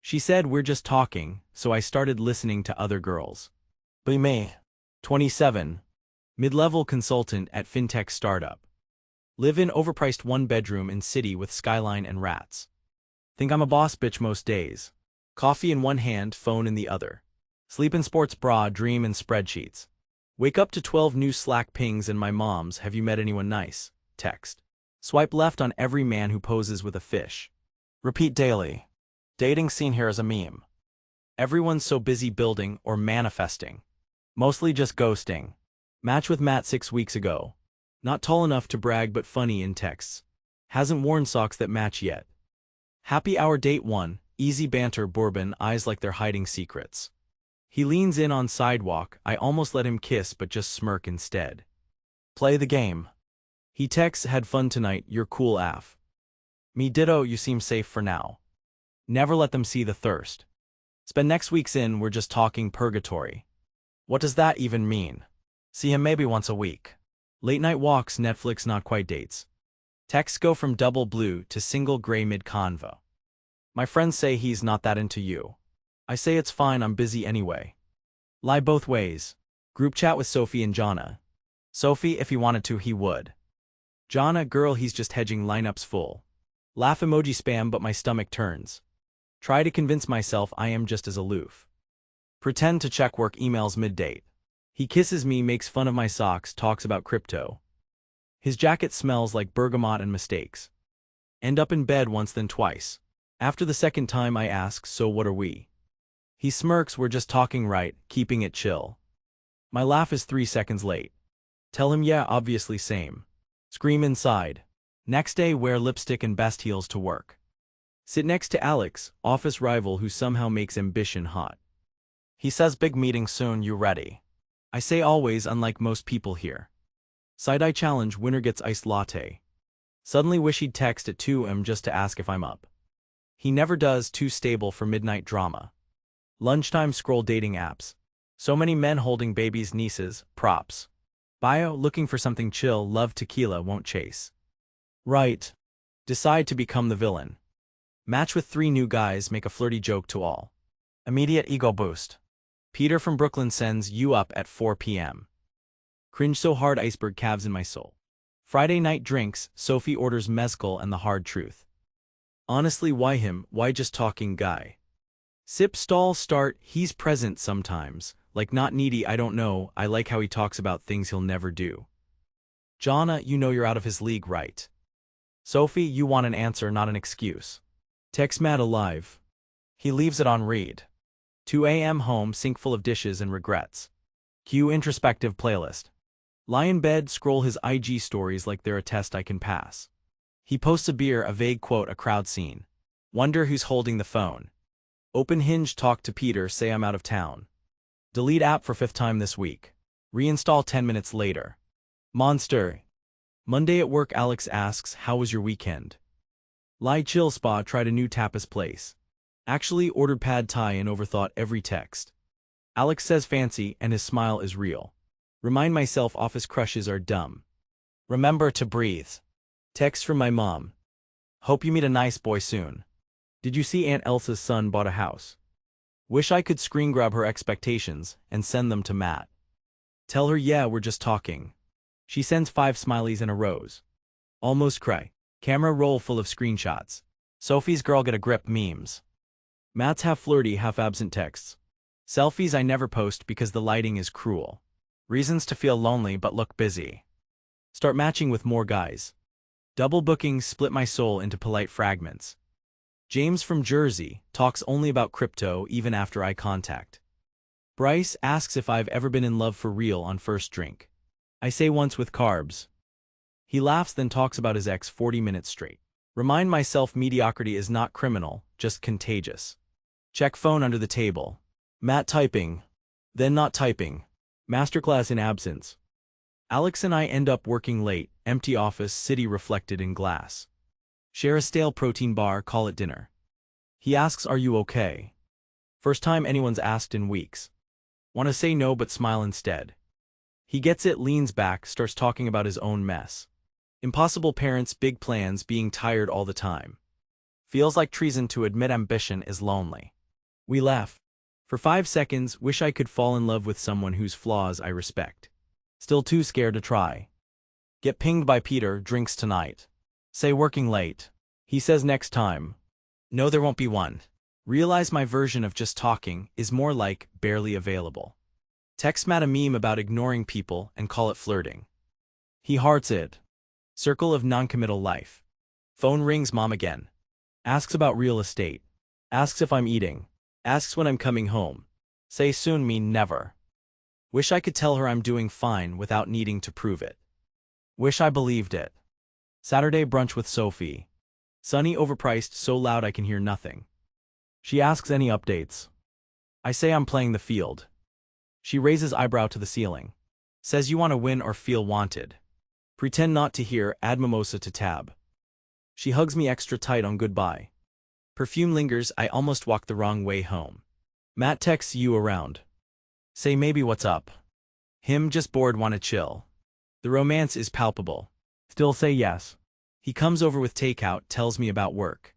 She said we're just talking, so I started listening to other girls. Be me. 27. Mid-level consultant at fintech startup. Live in overpriced one-bedroom in city with skyline and rats. Think I'm a boss bitch most days. Coffee in one hand, phone in the other. Sleep in sports bra, dream in spreadsheets. Wake up to 12 new Slack pings and my mom's "Have you met anyone nice?" text. Swipe left on every man who poses with a fish. Repeat daily. Dating scene here is a meme. Everyone's so busy building or manifesting. Mostly just ghosting. Match with Matt 6 weeks ago. Not tall enough to brag but funny in texts. Hasn't worn socks that match yet. Happy hour date 1, easy banter bourbon eyes like they're hiding secrets. He leans in on sidewalk, I almost let him kiss but just smirk instead. Play the game. He texts had fun tonight, you're cool af. Me ditto, you seem safe for now. Never let them see the thirst. Spend next week's in, we're just talking purgatory. What does that even mean? See him maybe once a week. Late night walks, Netflix not quite dates. Texts go from double blue to single gray mid-convo. My friends say he's not that into you. I say it's fine, I'm busy anyway. Lie both ways. Group chat with Sophie and Jonna. Sophie, if he wanted to, he would. Jonna, girl, he's just hedging, lineups full. Laugh emoji spam but my stomach turns. Try to convince myself I am just as aloof. Pretend to check work emails mid-date. He kisses me, makes fun of my socks, talks about crypto. His jacket smells like bergamot and mistakes. End up in bed once then twice. After the second time I ask, so what are we? He smirks, we're just talking right, keeping it chill. My laugh is 3 seconds late. Tell him yeah, obviously same. Scream inside. Next day wear lipstick and best heels to work. Sit next to Alex, office rival who somehow makes ambition hot. He says big meeting soon, you ready? I say always, unlike most people here. Side-eye challenge, winner gets iced latte. Suddenly wish he'd text at 2 am just to ask if I'm up. He never does, too stable for midnight drama. Lunchtime scroll dating apps. So many men holding babies, nieces, props. Bio, looking for something chill, love tequila, won't chase. Right. Decide to become the villain. Match with 3 new guys, make a flirty joke to all. Immediate ego boost. Peter from Brooklyn sends you up at 4 p.m. Cringe so hard, iceberg calves in my soul. Friday night drinks, Sophie orders mezcal and the hard truth. Honestly, why him, why just talking guy? Sip stall start, he's present sometimes, like not needy, I don't know, I like how he talks about things he'll never do. Jonna, you know you're out of his league, right? Sophie, you want an answer, not an excuse. Text Matt alive. He leaves it on read. 2 a.m. home, sink full of dishes and regrets. Cue introspective playlist. Lie in bed, scroll his IG stories like they're a test I can pass. He posts a beer, a vague quote, a crowd scene. Wonder who's holding the phone. Open Hinge, talk to Peter, say I'm out of town. Delete app for 5th time this week. Reinstall 10 minutes later. Monster. Monday at work, Alex asks, how was your weekend? Lie chill spa, tried a new tapas place. Actually ordered pad thai and overthought every text. Alex says fancy and his smile is real. Remind myself office crushes are dumb. Remember to breathe. Text from my mom. Hope you meet a nice boy soon. Did you see Aunt Elsa's son bought a house? Wish I could screen grab her expectations and send them to Matt. Tell her yeah, we're just talking. She sends 5 smileys and a rose. Almost cry. Camera roll full of screenshots. Sophie's girl get a grip memes. Matt's half flirty, half absent texts. Selfies I never post because the lighting is cruel. Reasons to feel lonely but look busy. Start matching with more guys. Double bookings split my soul into polite fragments. James from Jersey talks only about crypto even after eye contact. Bryce asks if I've ever been in love for real on first drink. I say once with carbs. He laughs then talks about his ex 40 minutes straight. Remind myself mediocrity is not criminal, just contagious. Check phone under the table. Matt typing. Then not typing. Masterclass in absence. Alex and I end up working late, empty office, city reflected in glass. Share a stale protein bar, call it dinner. He asks, are you okay? First time anyone's asked in weeks. Want to say no but smile instead. He gets it, leans back, starts talking about his own mess. Impossible parents, big plans, being tired all the time. Feels like treason to admit ambition is lonely. We laugh. For 5 seconds, wish I could fall in love with someone whose flaws I respect. Still too scared to try. Get pinged by Peter, drinks tonight. Say working late. He says next time. No, there won't be one. Realize my version of just talking is more like barely available. Text Matt a meme about ignoring people and call it flirting. He hearts it. Circle of noncommittal life. Phone rings, mom again. Asks about real estate. Asks if I'm eating. Asks when I'm coming home. Say soon mean never. Wish I could tell her I'm doing fine without needing to prove it. Wish I believed it. Saturday brunch with Sophie. Sunny overpriced so loud I can hear nothing. She asks any updates. I say I'm playing the field. She raises eyebrow to the ceiling. Says you want to win or feel wanted. Pretend not to hear, add mimosa to tab. She hugs me extra tight on goodbye. Perfume lingers, I almost walk the wrong way home. Matt texts you around. Say maybe what's up. Him just bored, wanna chill. The romance is palpable. Still say yes. He comes over with takeout, tells me about work.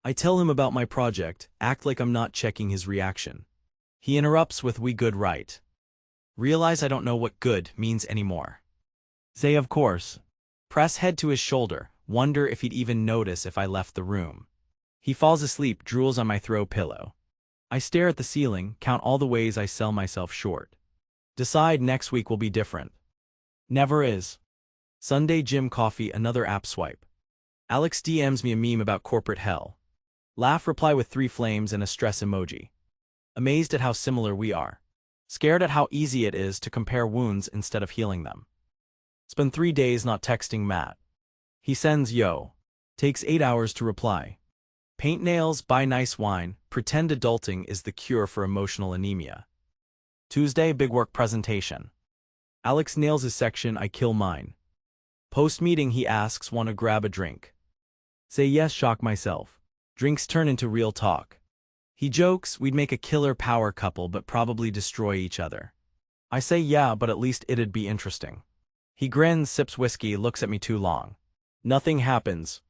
I tell him about my project, act like I'm not checking his reaction. He interrupts with we good right. Realize I don't know what good means anymore. Say of course. Press head to his shoulder, wonder if he'd even notice if I left the room. He falls asleep, drools on my throw pillow. I stare at the ceiling, count all the ways I sell myself short. Decide next week will be different. Never is. Sunday gym coffee, another app swipe. Alex DMs me a meme about corporate hell. Laugh, reply with 3 flames and a stress emoji. Amazed at how similar we are. Scared at how easy it is to compare wounds instead of healing them. Spend 3 days not texting Matt. He sends yo. Takes 8 hours to reply. Paint nails, buy nice wine, pretend adulting is the cure for emotional anemia. Tuesday big work presentation. Alex nails his section, I kill mine. Post-meeting he asks wanna grab a drink. Say yes, shock myself. Drinks turn into real talk. He jokes we'd make a killer power couple but probably destroy each other. I say yeah, but at least it'd be interesting. He grins, sips whiskey, looks at me too long. Nothing happens.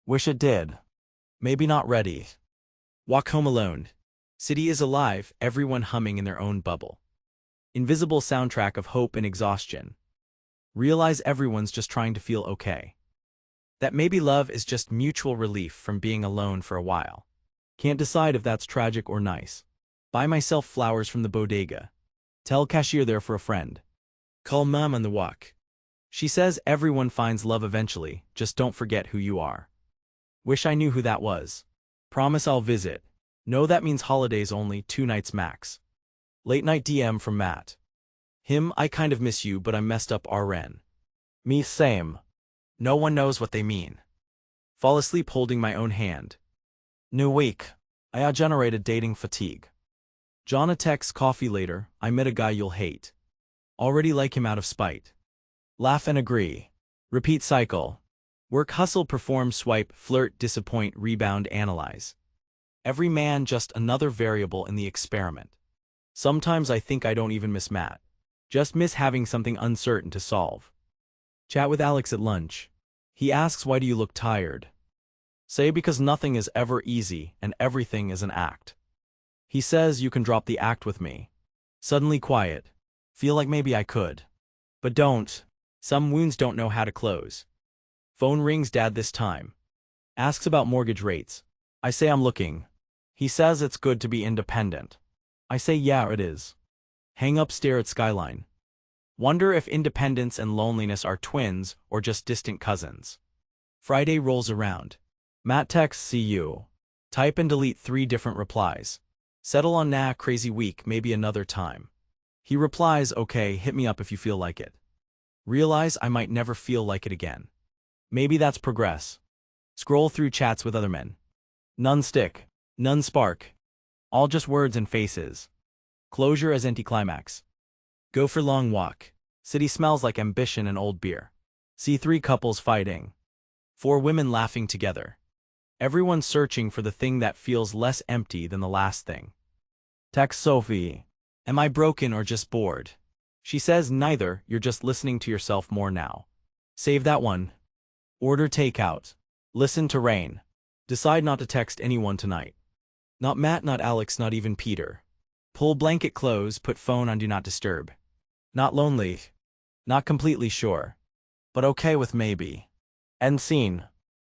Wish it did. Maybe not ready. Walk home alone. City is alive, everyone humming in their own bubble. Invisible soundtrack of hope and exhaustion. Realize everyone's just trying to feel okay. That maybe love is just mutual relief from being alone for a while. Can't decide if that's tragic or nice. Buy myself flowers from the bodega. Tell cashier there for a friend. Call mom on the walk. She says everyone finds love eventually, just don't forget who you are. Wish I knew who that was. Promise I'll visit. No, that means holidays only, 2 nights max. Late night DM from Matt. Him, I kind of miss you but I'm messed up RN. Me same. No one knows what they mean. Fall asleep holding my own hand. New week. I generated dating fatigue. Jonna texts coffee later, I met a guy you'll hate. Already like him out of spite. Laugh and agree. Repeat cycle. Work, hustle, perform, swipe, flirt, disappoint, rebound, analyze. Every man just another variable in the experiment. Sometimes I think I don't even miss Matt. Just miss having something uncertain to solve. Chat with Alex at lunch. He asks why do you look tired? Say because nothing is ever easy and everything is an act. He says you can drop the act with me. Suddenly quiet. Feel like maybe I could. But don't. Some wounds don't know how to close. Phone rings, dad this time. Asks about mortgage rates. I say I'm looking. He says it's good to be independent. I say yeah, it is. Hang up, stare at skyline. Wonder if independence and loneliness are twins or just distant cousins. Friday rolls around. Matt texts see you. Type and delete 3 different replies. Settle on nah, crazy week, maybe another time. He replies okay, hit me up if you feel like it. Realize I might never feel like it again. Maybe that's progress. Scroll through chats with other men. None stick. None spark. All just words and faces. Closure as anticlimax. Go for long walk. City smells like ambition and old beer. See 3 couples fighting. 4 women laughing together. Everyone searching for the thing that feels less empty than the last thing. Text Sophie. Am I broken or just bored? She says neither, you're just listening to yourself more now. Save that one. Order takeout. Listen to rain. Decide not to text anyone tonight. Not Matt, not Alex, not even Peter. Pull blanket close, put phone on do not disturb. Not lonely. Not completely sure. But okay with maybe. End scene.